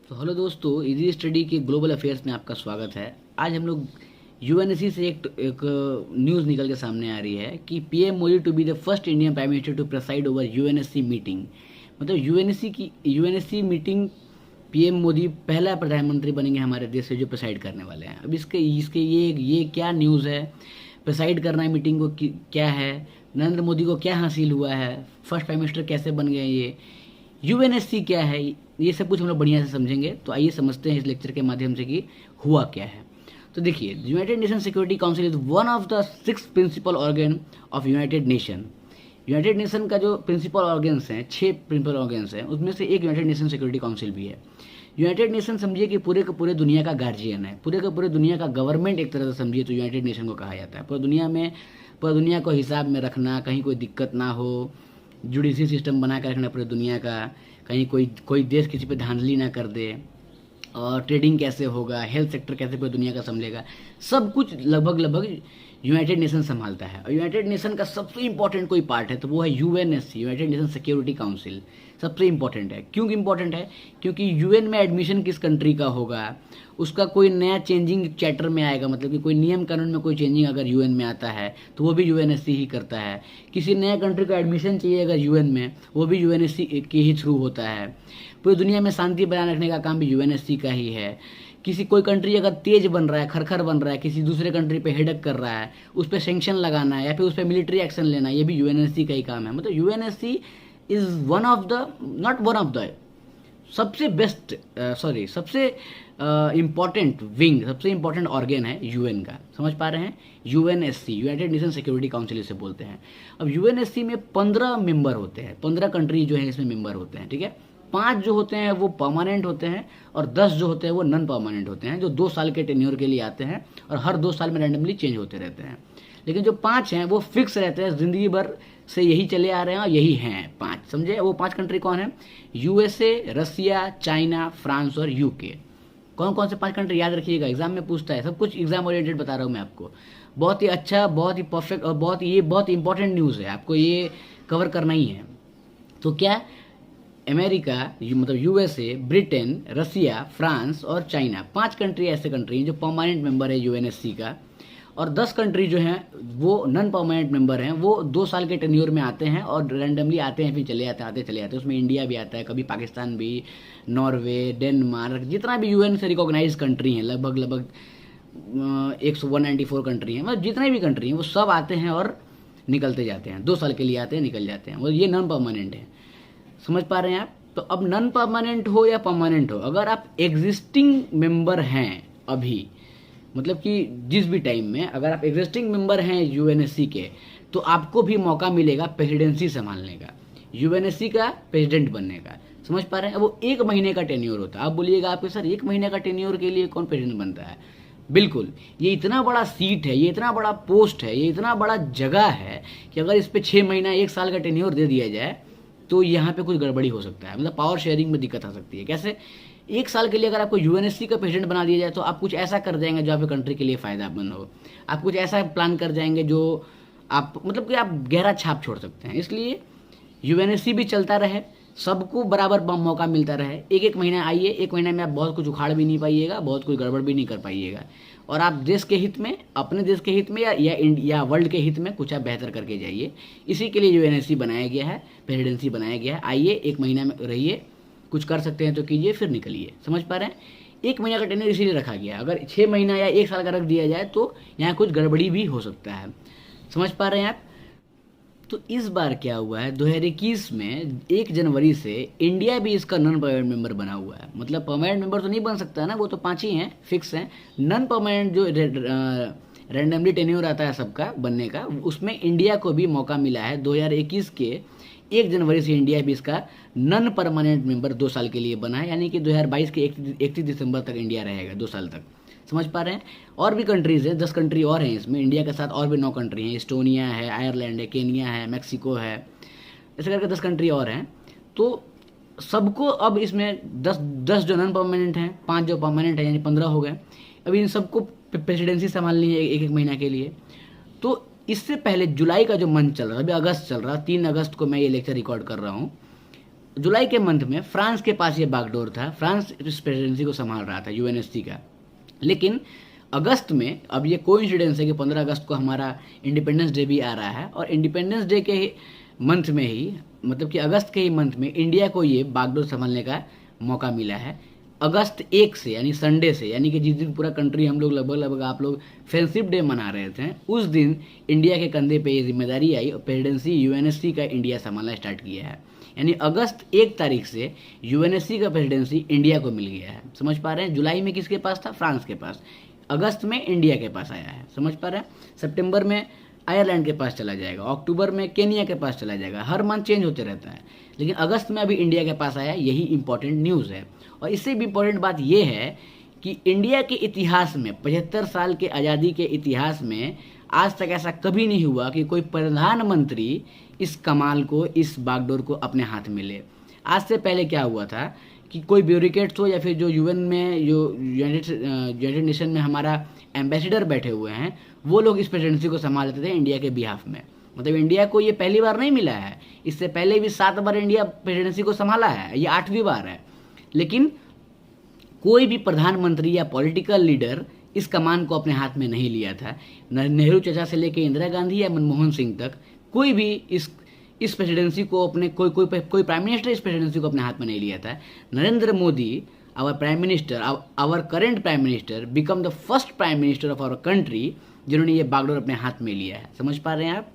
तो हेलो दोस्तों, easy study के ग्लोबल अफेयर्स में आपका स्वागत है। आज हम लोग यूएनएससी से एक न्यूज़ निकल के सामने आ रही है कि PM Modi to be the first Indian prime minister to preside over UNSC meeting. मतलब यूएनएससी मीटिंग पीएम मोदी पहला प्रधानमंत्री बनेंगे हमारे देश से जो प्रेसाइड करने वाले हैं। अब इसके इसके ये क्या न्यूज़ है, प्रेसाइड करना है मीटिंग को क्या है, नरेंद्र मोदी को क्या हासिल हुआ है, फर्स्ट प्राइम मिनिस्टर कैसे बन गए, ये यूएनएससी क्या है, ये सब कुछ हम लोग बढ़िया से समझेंगे। तो आइए समझते हैं इस लेक्चर के माध्यम से कि हुआ क्या है। तो देखिए, United Nation Security Council is one of the 6 principal organ of United Nation. United Nation का जो प्रिंसिपल ऑर्गन्स हैं, 6 प्रिंसिपल ऑर्गन्स हैं, उसमें से एक यूनाइटेड नेशन सिक्योरिटी काउंसिल भी है। यूनाइटेड नेशन समझिए कि पूरे के पूरे दुनिया का गार्जियन है, पूरे के पूरे दुनिया का गवर्नमेंट एक तरह से समझिए तो यूनाइटेड नेशन को कहा जाता है। पूरी दुनिया को हिसाब में रखना, कहीं कोई दिक्कत ना हो, जुडिशरी सिस्टम बना कर रखना पूरी दुनिया का, कहीं कोई देश किसी पे धांधली ना कर दे, और ट्रेडिंग कैसे होगा, हेल्थ सेक्टर कैसे पूरी दुनिया का संभलेगा, सब कुछ लगभग यूनाइटेड नेशन संभालता है। और यूनाइटेड नेशन का सबसे इंपॉर्टेंट कोई पार्ट है तो वो है UNSC, United Nation Security council. सबसे इंपॉर्टेंट है। क्यों इंपॉर्टेंट है? क्योंकि यूएन में एडमिशन किस कंट्री का होगा, उसका कोई नया चेंजिंग चैप्टर में आएगा, मतलब कि कोई नियम कानून में कोई चेंजिंग अगर यूएन में आता है तो वो भी यूएनएससी ही करता है। किसी नया कंट्री का एडमिशन चाहिए अगर यूएन में, वो भी यूएनएससी के ही थ्रू होता है। पूरी दुनिया में शांति बनाए रखने का काम भी यूएनएससी का ही है। कोई कंट्री अगर तेज बन रहा है, खरखर बन रहा है, किसी दूसरे कंट्री पे हेडक कर रहा है, उस पर सैंक्शन लगाना है या फिर उस पर मिलिट्री एक्शन लेना, ये भी यूएनएससी का ही काम है। मतलब UNSC is one of the, not one of the, सबसे बेस्ट, सबसे इम्पॉर्टेंट विंग, सबसे इम्पॉर्टेंट ऑर्गन है यूएन का। समझ पा रहे हैं? UNSC, United Nation Security council इसे बोलते हैं। अब यूएनएससी में 15 मेंबर होते हैं, 15 कंट्री जो है इसमें मेंबर होते हैं, ठीक है। 5 जो होते हैं वो परमानेंट होते हैं और 10 जो होते हैं वो नॉन परमानेंट होते हैं, जो 2 साल के टेन्योर के लिए आते हैं और हर 2 साल में रैंडमली चेंज होते रहते हैं। लेकिन जो 5 हैं वो फिक्स रहते हैं, जिंदगी भर से यही चले आ रहे हैं और यही हैं 5। समझे? वो 5 कंट्री कौन है? यूएसए, रसिया, चाइना, फ्रांस और यूके। कौन कौन से 5 कंट्री याद रखिएगा, एग्जाम में पूछता है। सब कुछ एग्जाम ओरिएंटेड बता रहा हूँ मैं आपको। बहुत ही अच्छा, बहुत ही परफेक्ट और बहुत इंपॉर्टेंट न्यूज़ है, आपको ये कवर करना ही है। तो क्या? अमेरिका, मतलब यूएसए, ब्रिटेन, रसिया, फ्रांस और चाइना, 5 कंट्री ऐसे कंट्री हैं जो परमानेंट मेंबर है यूएनएससी का। और 10 कंट्री जो हैं वो नॉन परमानेंट मेंबर हैं, वो 2 साल के टेन्योर में आते हैं और रैंडमली आते हैं फिर चले जाते हैं। उसमें इंडिया भी आता है, कभी पाकिस्तान भी, नॉर्वे, डेनमार्क, जितना भी यूएन से रिकॉग्नाइज कंट्री हैं, लगभग 194 कंट्री हैं, मतलब जितने भी कंट्री हैं वो सब आते हैं और निकलते जाते हैं। 2 साल के लिए आते हैं, निकल जाते हैं। वो ये नॉन परमानेंट है। समझ पा रहे हैं आप? तो अब नॉन परमानेंट हो या परमानेंट हो, अगर आप एग्जिस्टिंग मेंबर हैं अभी, मतलब कि जिस भी टाइम में अगर आप एग्जिस्टिंग मेंबर हैं यूएनएससी के, तो आपको भी मौका मिलेगा प्रेसिडेंसी संभालने का, यूएनएससी का प्रेसिडेंट बनने का। समझ पा रहे हैं? वो 1 महीने का टेन्योर होता है। आप बोलिएगा आपके सर 1 महीने का टेन्योर के लिए कौन प्रेसिडेंट बनता है? बिल्कुल, ये इतना बड़ा सीट है, ये इतना बड़ा पोस्ट है, ये इतना बड़ा जगह है कि अगर इस पर 6 महीना 1 साल का टेन्योर दे दिया जाए तो यहाँ पे कुछ गड़बड़ी हो सकता है। मतलब पावर शेयरिंग में दिक्कत आ सकती है। कैसे? 1 साल के लिए अगर आपको यूएनएससी का प्रेसिडेंट बना दिया जाए तो आप कुछ ऐसा कर जाएंगे जो आपके कंट्री के लिए फायदेमंद हो। आप कुछ ऐसा प्लान कर जाएंगे जो आप, मतलब कि आप गहरा छाप छोड़ सकते हैं। इसलिए यूएनएससी भी चलता रहे, सबको बराबर मौका मिलता रहे। 1 महीना आइए, 1 महीने में आप बहुत कुछ उखाड़ भी नहीं पाइएगा, बहुत कुछ गड़बड़ भी नहीं कर पाइएगा, और आप देश के हित में, अपने देश के हित में या वर्ल्ड के हित में कुछ आप बेहतर करके जाइए। इसी के लिए यूएनएससी बनाया गया है, प्रेसिडेंसी बनाया गया है। आइए, 1 महीना में रहिए, कुछ कर सकते हैं तो कीजिए, फिर निकलिए। समझ पा रहे हैं? 1 महीना का टेन्योर इसीलिए रखा गया। अगर 6 महीना या 1 साल का रख दिया जाए तो यहाँ कुछ गड़बड़ी भी हो सकता है। समझ पा रहे हैं आप? तो इस बार क्या हुआ है, 2021 में 1 जनवरी से इंडिया भी इसका नॉन परमानेंट मेंबर बना हुआ है। मतलब परमानेंट मेंबर तो नहीं बन सकता ना, वो तो 5 ही हैं, फिक्स हैं। नॉन परमानेंट जो रैंडमली टेन्योर आता है सबका बनने का, उसमें इंडिया को भी मौका मिला है। 2021 के 1 जनवरी से इंडिया भी इसका नॉन परमानेंट मेंबर 2 साल के लिए बना है, यानी कि 2022 के 31 दिसंबर तक इंडिया रहेगा, 2 साल तक। समझ पा रहे हैं? और भी कंट्रीज़ हैं, 10 कंट्री और हैं इसमें, इंडिया के साथ और भी 9 कंट्री हैं। एस्टोनिया है, आयरलैंड है, केनिया है, मैक्सिको है, ऐसे करके 10 कंट्री और हैं। तो सबको अब इसमें 10 जो नॉन परमानेंट हैं, 5 जो परमानेंट है, यानी 15 हो गए। अभी इन सबको प्रेसिडेंसी संभालनी है 1 महीना के लिए। तो इससे पहले जुलाई का जो मंथ चल रहा है, अभी अगस्त चल रहा है, 3 अगस्त को मैं ये लेक्चर रिकॉर्ड कर रहा हूँ। जुलाई के मंथ में फ्रांस के पास ये बागडोर था, फ्रांस इस प्रेसिडेंसी को संभाल रहा था यूएनएससी का। लेकिन अगस्त में, अब ये कोइंसिडेंस है कि 15 अगस्त को हमारा इंडिपेंडेंस डे भी आ रहा है, और इंडिपेंडेंस डे के मंथ में ही, मतलब कि अगस्त के ही मंथ में इंडिया को ये बागडोर संभालने का मौका मिला है। अगस्त 1 से, यानी संडे से, यानी कि जिस दिन पूरा कंट्री हम लोग लगभग आप लोग फ्रेंडशिप डे मना रहे थे, उस दिन इंडिया के कंधे पे ये जिम्मेदारी आई और प्रेसिडेंसी यूएनएससी का इंडिया संभालना स्टार्ट किया है। यानी अगस्त 1 तारीख से यूएनएससी का प्रेसिडेंसी इंडिया को मिल गया है। समझ पा रहे हैं? जुलाई में किसके पास था? फ्रांस के पास। अगस्त में इंडिया के पास आया है। समझ पा रहे हैं? सितंबर में आयरलैंड के पास चला जाएगा, अक्टूबर में केनिया के पास चला जाएगा, हर मंथ चेंज होते रहता है। लेकिन अगस्त में अभी इंडिया के पास आया, यही इंपॉर्टेंट न्यूज़ है। और इससे भी इंपॉर्टेंट बात यह है कि इंडिया के इतिहास में, 75 साल के आज़ादी के इतिहास में आज तक ऐसा कभी नहीं हुआ कि कोई प्रधानमंत्री इस कमाल को, इस बागडोर को अपने हाथ में ले। आज से पहले क्या हुआ था कि कोई ब्यूरोक्रेट्स हो या फिर जो यूएन में, जो यूनाइटेड नेशन में हमारा एम्बेसडर बैठे हुए हैं, वो लोग इस प्रेसिडेंसी को संभाल लेते थे इंडिया के बिहाफ में। मतलब इंडिया को ये पहली बार नहीं मिला है, इससे पहले भी 7 बार इंडिया प्रेसिडेंसी को संभाला है, ये 8वीं बार है। लेकिन कोई भी प्रधानमंत्री या पॉलिटिकल लीडर इस कमान को अपने हाथ में नहीं लिया था। नेहरू चाचा से लेकर इंदिरा गांधी या मनमोहन सिंह तक कोई भी इस प्रेसिडेंसी को अपने कोई प्राइम मिनिस्टर इस प्रेसिडेंसी को अपने हाथ में नहीं लिया था। Narendra Modi, our prime minister, our current prime minister, become the first prime minister of our country जिन्होंने ये बागडोर अपने हाथ में लिया है। समझ पा रहे हैं आप?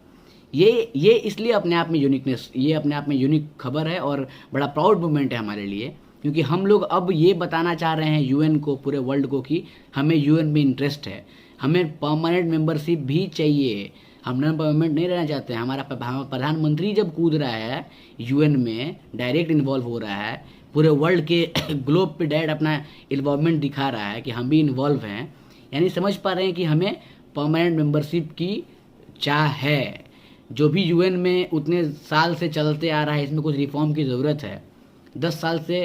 ये इसलिए अपने आप में यूनिकनेस, ये अपने आप में यूनिक खबर है और बड़ा प्राउड मोमेंट है हमारे लिए, क्योंकि हम लोग अब ये बताना चाह रहे हैं यूएन को, पूरे वर्ल्ड को, कि हमें यूएन में इंटरेस्ट है, हमें परमानेंट मेंबरशिप भी चाहिए, हम नॉन परमानेंट नहीं रहना चाहते हैं। हमारा प्रधानमंत्री जब कूद रहा है यूएन में, डायरेक्ट इन्वॉल्व हो रहा है, पूरे वर्ल्ड के ग्लोब पे डायरेक्ट अपना इन्वॉल्वमेंट दिखा रहा है कि हम भी इन्वॉल्व हैं, यानी समझ पा रहे हैं कि हमें परमानेंट मेंबरशिप की चाह है। जो भी यूएन में उतने साल से चलते आ रहा है, इसमें कुछ रिफॉर्म की ज़रूरत है। 10 साल से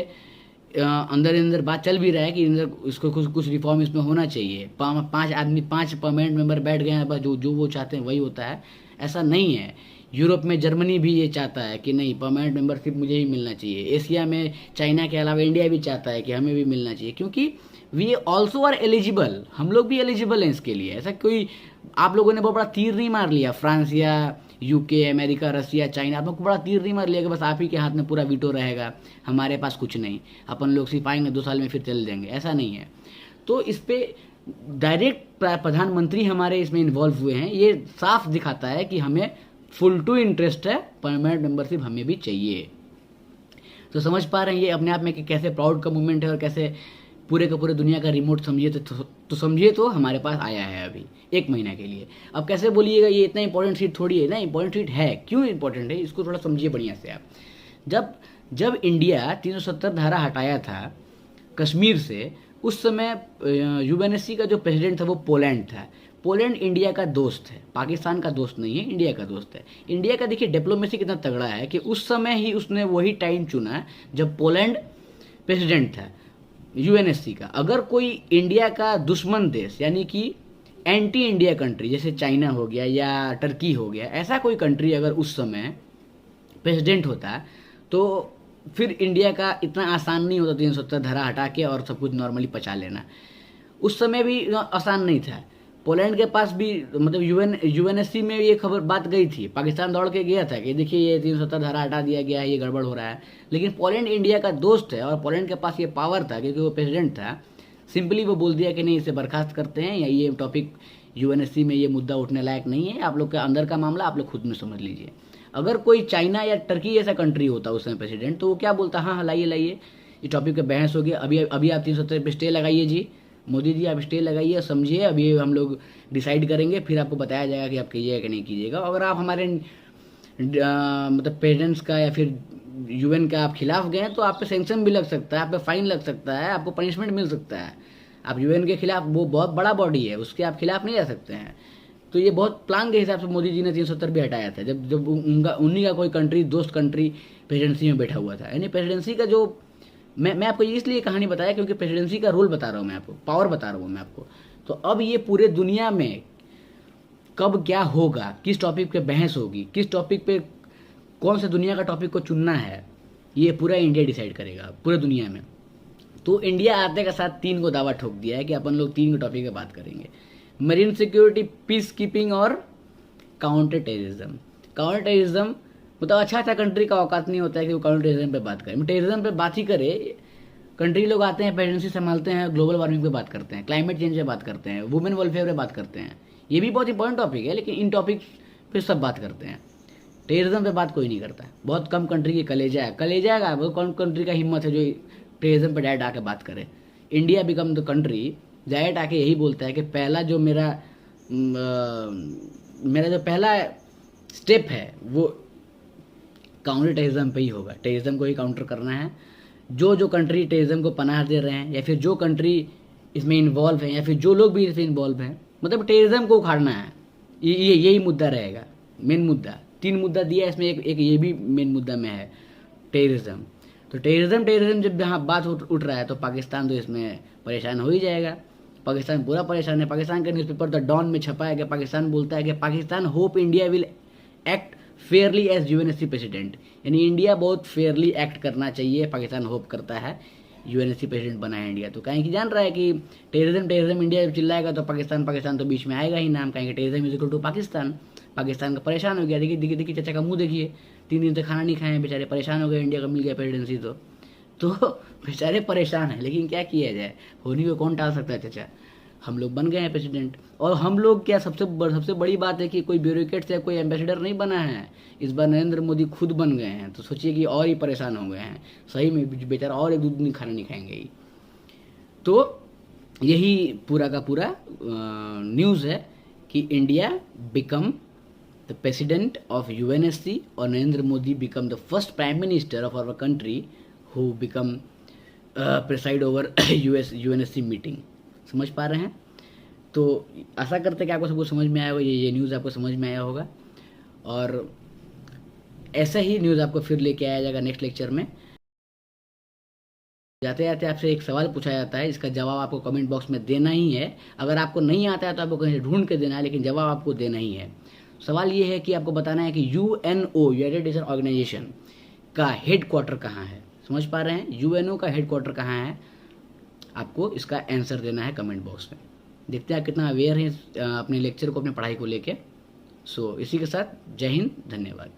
अंदर बात चल भी रहा है कि इसको कुछ रिफॉर्म इसमें होना चाहिए। 5 आदमी, 5 परमानेंट मेंबर बैठ गए हैं, बस जो वो चाहते हैं वही होता है, ऐसा नहीं है। यूरोप में जर्मनी भी ये चाहता है कि नहीं, परमानेंट मेंबरशिप मुझे ही मिलना चाहिए। एशिया में चाइना के अलावा इंडिया भी चाहता है कि हमें भी मिलना चाहिए, क्योंकि वी ऑल्सो आर एलिजिबल, हम लोग भी एलिजिबल हैं इसके लिए। ऐसा कोई आप लोगों ने बहुत बड़ा तीर नहीं मार लिया, फ्रांस या यूके, अमेरिका, रसिया, चाइना, आप लोग को बड़ा तीर नहीं मार लिया कि बस आप ही के हाथ में पूरा वीटो रहेगा, हमारे पास कुछ नहीं, अपन लोग सिर्फ आएंगे 2 साल में फिर चले जाएंगे, ऐसा नहीं है। तो इस पर डायरेक्ट प्रधानमंत्री हमारे इसमें इन्वॉल्व हुए हैं, ये साफ दिखाता है कि हमें फुल टू इंटरेस्ट है, परमानेंट मेंबरशिप हमें भी चाहिए। तो समझ पा रहे हैं ये अपने आप में कि कैसे प्राउड का मूवमेंट है और कैसे पूरे का पूरे दुनिया का रिमोट समझिए तो समझिए तो हमारे पास आया है अभी 1 महीना के लिए। अब कैसे बोलिएगा ये इतना इंपॉर्टेंट सीट थोड़ी है ना, इंपॉर्टेंट सीट है। क्यों इंपॉर्टेंट है, इसको थोड़ा समझिए बढ़िया से आप। जब इंडिया 370 धारा हटाया था कश्मीर से, उस समय यूएनएससी का जो प्रेसिडेंट था वो पोलैंड था। पोलैंड इंडिया का दोस्त है, पाकिस्तान का दोस्त नहीं है, इंडिया का दोस्त है। इंडिया का देखिए डिप्लोमेसी कितना तगड़ा है कि उस समय ही उसने वही टाइम चुना जब पोलैंड प्रेसिडेंट था यूएनएससी का। अगर कोई इंडिया का दुश्मन देश, यानी कि एंटी इंडिया कंट्री, जैसे चाइना हो गया या टर्की हो गया, ऐसा कोई कंट्री अगर उस समय प्रेसिडेंट होता तो फिर इंडिया का इतना आसान नहीं होता 370 धारा हटा के और सब कुछ नॉर्मली पचा लेना। उस समय भी आसान नहीं था। पोलैंड के पास भी, मतलब यूएनएससी में ये बात गई थी, पाकिस्तान दौड़ के गया था कि देखिए ये 370 धारा हटा दिया गया है, ये गड़बड़ हो रहा है। लेकिन पोलैंड इंडिया का दोस्त है और पोलैंड के पास ये पावर था क्योंकि वो प्रेसिडेंट था। सिंपली वो बोल दिया कि नहीं, इसे बर्खास्त करते हैं, या ये टॉपिक यूएनएससी में ये मुद्दा उठने लायक नहीं है, आप लोग के अंदर का मामला आप लोग खुद में समझ लीजिए। अगर कोई चाइना या टर्की जैसा कंट्री होता उस समय प्रेसिडेंट, तो वो क्या बोलता, हाँ लाइए ये टॉपिक पे बहस हो गया, अभी आप 370 पे स्टे लगाइए जी, मोदी जी आप स्टे लगाइए, समझिए, अभी हम लोग डिसाइड करेंगे, फिर आपको बताया जाएगा कि आप कीजिएगा कि नहीं कीजिएगा। अगर आप हमारे मतलब प्रेसिडेंट्स का या फिर यूएन का आप खिलाफ गए तो आप पे सैंक्शन भी लग सकता है, आप पे फाइन लग सकता है, आपको पनिशमेंट मिल सकता है। आप यूएन के खिलाफ, वो बहुत बड़ा बॉडी है, उसके आप खिलाफ नहीं जा सकते हैं। तो ये बहुत प्लान के हिसाब से मोदी जी ने 370 भी हटाया था, जब उन्हीं का कोई कंट्री, दोस्त कंट्री प्रेसिडेंसी में बैठा हुआ था। यानी प्रेसिडेंसी का जो मैं आपको इसलिए कहानी बताया क्योंकि प्रेसिडेंसी का रोल बता रहा हूँ मैं आपको, पावर बता रहा हूँ मैं आपको। तो अब ये पूरे दुनिया में कब क्या होगा, किस टॉपिक पे बहस होगी, किस टॉपिक पे कौन से दुनिया का टॉपिक को चुनना है, ये पूरा इंडिया डिसाइड करेगा पूरे दुनिया में। तो इंडिया आते के साथ 3 को दावा ठोक दिया है कि अपन लोग 3 टॉपिक पे बात करेंगे, मरीन सिक्योरिटी, पीस कीपिंग और काउंटर टेररिज्म। काउंटर टेररिज्म मतलब अच्छा कंट्री का औकात नहीं होता है कि वो काउंटर टेररिज्म पे बात करें, टेररिज्म पे बात ही करे। कंट्री लोग आते हैं, प्रेसिडेंसी संभालते हैं, ग्लोबल वार्मिंग पे बात करते हैं, क्लाइमेट चेंज पे बात करते हैं, वुमेन वेलफेयर पे बात करते हैं, ये भी बहुत इंपॉर्टेंट टॉपिक है, लेकिन इन टॉपिक पे सब बात करते हैं, टेररिज्म पे बात कोई नहीं करता है। बहुत कम कंट्री की कलेजा है, कलेजा का वो कौन कंट्री का हिम्मत है जो टेररिज्म पे डायरेक्ट आके बात करे। India become the country direct आके यही बोलता है कि पहला जो मेरा जो पहला स्टेप है वो काउंटर टेररिज्म पे ही होगा, टेररिज्म को ही काउंटर करना है। जो कंट्री टेररिज्म को पनाह दे रहे हैं या फिर जो कंट्री इसमें इन्वॉल्व है या फिर जो लोग भी इसमें इन्वॉल्व हैं, मतलब टेररिज्म को उखाड़ना है, यही मुद्दा रहेगा, मेन मुद्दा। 3 मुद्दा दिया इसमें, एक ये भी मेन मुद्दा में है, टेररिज्म। तो टेररिज्म जब यहाँ बात उठ रहा है तो पाकिस्तान तो इसमें परेशान हो ही जाएगा। पाकिस्तान पूरा परेशान है। पाकिस्तान का न्यूज़पेपर द डॉन में छपा है कि पाकिस्तान बोलता है कि Pakistan hope India will act fairly as UNSC president, यानी इंडिया बहुत फेयरली एक्ट करना चाहिए, पाकिस्तान होप करता है यूएनएससी प्रेसिडेंट बना है इंडिया। तो कहीं कि जान रहा है कि टेररिज्म इंडिया जब चिल्लाएगा तो पाकिस्तान तो बीच में आएगा ही नाम, कहेंगे terrorism is equal to Pakistan का परेशान हो गया। देखिए चाचा का मुंह देखिए, 3 दिन से खाना नहीं खाए, बेचारे परेशान हो गए, इंडिया का मिल गया प्रेसिडेंसी तो बेचारे परेशान हैं। लेकिन क्या किया जाए, होनी को कौन टाल सकता है चाचा, हम लोग बन गए हैं प्रेसिडेंट। और हम लोग क्या, सबसे बड़ी बात है कि कोई ब्यूरोक्रेट से कोई एम्बेसडर नहीं बना है, इस बार नरेंद्र मोदी खुद बन गए हैं। तो सोचिए कि और ही परेशान हो गए हैं, सही में बेचारा और 1-2 दिन खाना नहीं खाएंगे ही। तो यही पूरा का पूरा न्यूज़ है कि India become the president of UNSC और Narendra Modi become the first prime minister of our country who become preside over UNSC meeting. समझ पा रहे हैं? तो आशा करते हैं कि आपको सबको समझ में आया होगा, ये न्यूज़ आपको समझ में आया होगा। और ऐसा ही न्यूज़ आपको फिर लेके आया जाएगा नेक्स्ट लेक्चर में। जाते जाते आपसे एक सवाल पूछा जाता है, इसका जवाब आपको कमेंट बॉक्स में देना ही है। अगर आपको नहीं आता है तो आपको कहीं से ढूंढ के देना है, लेकिन जवाब आपको देना ही है। सवाल ये है कि आपको बताना है कि यूएनओ, यूनाइटेड नेशन ऑर्गेनाइजेशन का हेड क्वार्टर कहाँ है। समझ पा रहे हैं? यूएनओ का हेड क्वार्टर कहाँ है, आपको इसका आंसर देना है कमेंट बॉक्स में। देखते हैं कितना अवेयर है अपने लेक्चर को, अपने पढ़ाई को लेके। सो इसी के साथ जय हिंद, धन्यवाद।